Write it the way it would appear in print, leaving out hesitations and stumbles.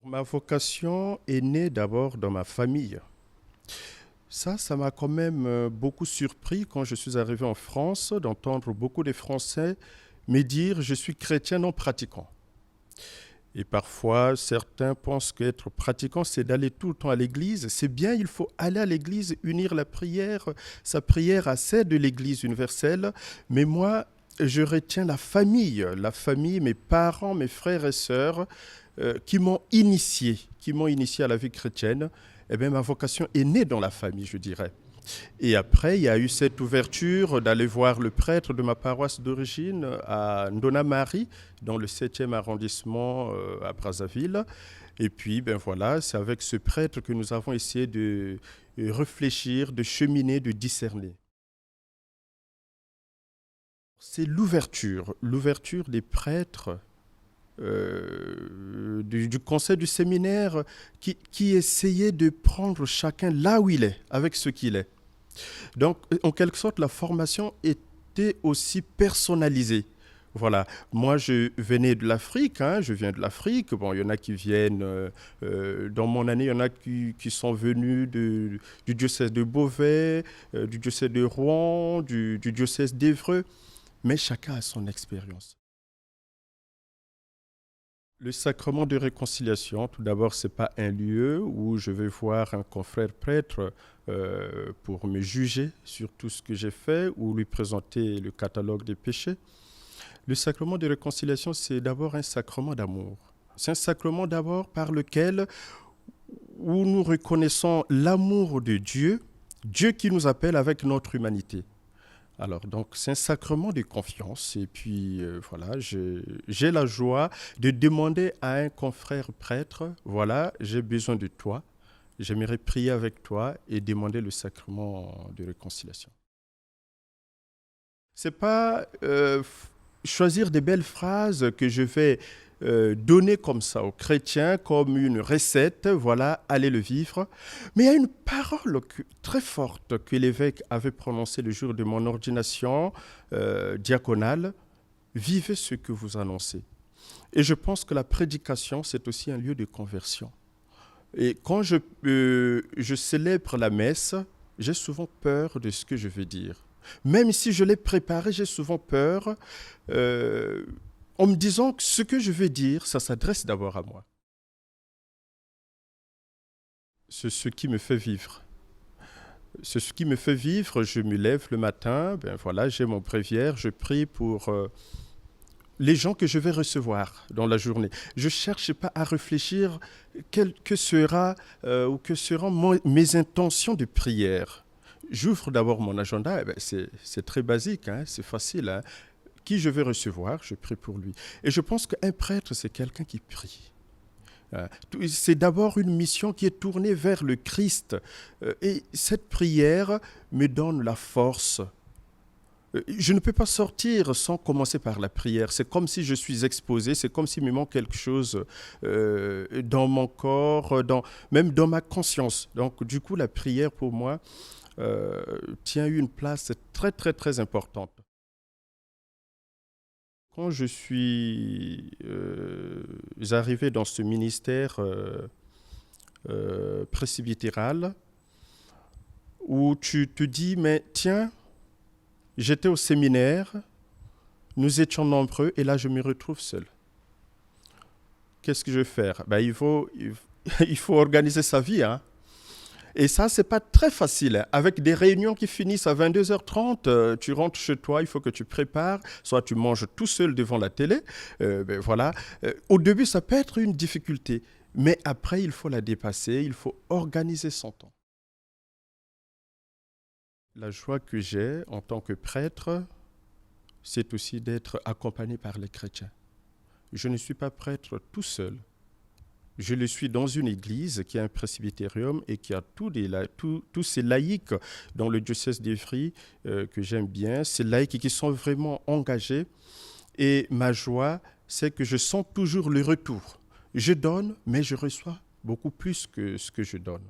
Ma vocation est née d'abord dans ma famille. Ça m'a quand même beaucoup surpris quand je suis arrivé en France d'entendre beaucoup de Français me dire je suis chrétien non pratiquant. Et parfois, certains pensent qu'être pratiquant, c'est d'aller tout le temps à l'église. C'est bien, il faut aller à l'église, unir la prière, sa prière à celle de l'église universelle. Mais moi, je retiens la famille, mes parents, mes frères et sœurs, qui m'ont initié à la vie chrétienne. Eh bien, ma vocation est née dans la famille, je dirais. Et après, il y a eu cette ouverture d'aller voir le prêtre de ma paroisse d'origine à Ndona-Marie, dans le 7e arrondissement à Brazzaville. Et puis, ben voilà, c'est avec ce prêtre que nous avons essayé de réfléchir, de cheminer, de discerner. C'est l'ouverture des prêtres du conseil du séminaire qui essayait de prendre chacun là où il est, avec ce qu'il est. Donc, en quelque sorte, la formation était aussi personnalisée. Voilà, moi je venais de l'Afrique, hein, je viens de l'Afrique. Bon, il y en a qui viennent, dans mon année, il y en a qui sont venus du diocèse de Beauvais, du diocèse de Rouen, du diocèse d'Évreux, mais chacun a son expérience. Le sacrement de réconciliation, tout d'abord, ce n'est pas un lieu où je vais voir un confrère prêtre pour me juger sur tout ce que j'ai fait ou lui présenter le catalogue des péchés. Le sacrement de réconciliation, c'est d'abord un sacrement d'amour. C'est un sacrement d'abord par lequel où nous reconnaissons l'amour de Dieu, Dieu qui nous appelle avec notre humanité. Alors, donc, c'est un sacrement de confiance. Et puis, voilà, j'ai la joie de demander à un confrère prêtre, voilà, j'ai besoin de toi. J'aimerais prier avec toi et demander le sacrement de réconciliation. C'est pas choisir des belles phrases que je vais donner comme ça aux chrétiens, comme une recette, voilà, allez le vivre. Mais il y a une parole très forte que l'évêque avait prononcée le jour de mon ordination diaconale, vivez ce que vous annoncez. Et je pense que la prédication, c'est aussi un lieu de conversion. Et quand je célèbre la messe, j'ai souvent peur de ce que je vais dire. Même si je l'ai préparé, j'ai souvent peur en me disant que ce que je vais dire, ça s'adresse d'abord à moi. C'est ce qui me fait vivre. C'est ce qui me fait vivre. Je me lève le matin, ben voilà, j'ai mon bréviaire, je prie pour les gens que je vais recevoir dans la journée. Je ne cherche pas à réfléchir que sera ou que seront mes intentions de prière. J'ouvre d'abord mon agenda, eh ben c'est très basique, hein, c'est facile. Hein. Qui je vais recevoir, je prie pour lui. Et je pense qu'un prêtre, c'est quelqu'un qui prie. C'est d'abord une mission qui est tournée vers le Christ. Et cette prière me donne la force. Je ne peux pas sortir sans commencer par la prière. C'est comme si je suis exposé, c'est comme s'il me manque quelque chose dans mon corps, même dans ma conscience. Donc du coup, la prière pour moi tient une place très très très importante. Quand je suis arrivé dans ce ministère presbytéral, où tu te dis, mais tiens, j'étais au séminaire, nous étions nombreux, et là je me retrouve seul. Qu'est-ce que je vais faire? Ben, il faut organiser sa vie, hein. Et ça, c'est pas très facile. Hein. Avec des réunions qui finissent à 22h30, tu rentres chez toi, il faut que tu prépares, soit tu manges tout seul devant la télé. Ben voilà. Au début, ça peut être une difficulté, mais après, il faut la dépasser, il faut organiser son temps. La joie que j'ai en tant que prêtre, c'est aussi d'être accompagné par les chrétiens. Je ne suis pas prêtre tout seul. Je le suis dans une église qui a un presbytérium et qui a tous ces laïcs dans le diocèse d'Évry que j'aime bien, ces laïcs qui sont vraiment engagés. Et ma joie, c'est que je sens toujours le retour. Je donne, mais je reçois beaucoup plus que ce que je donne.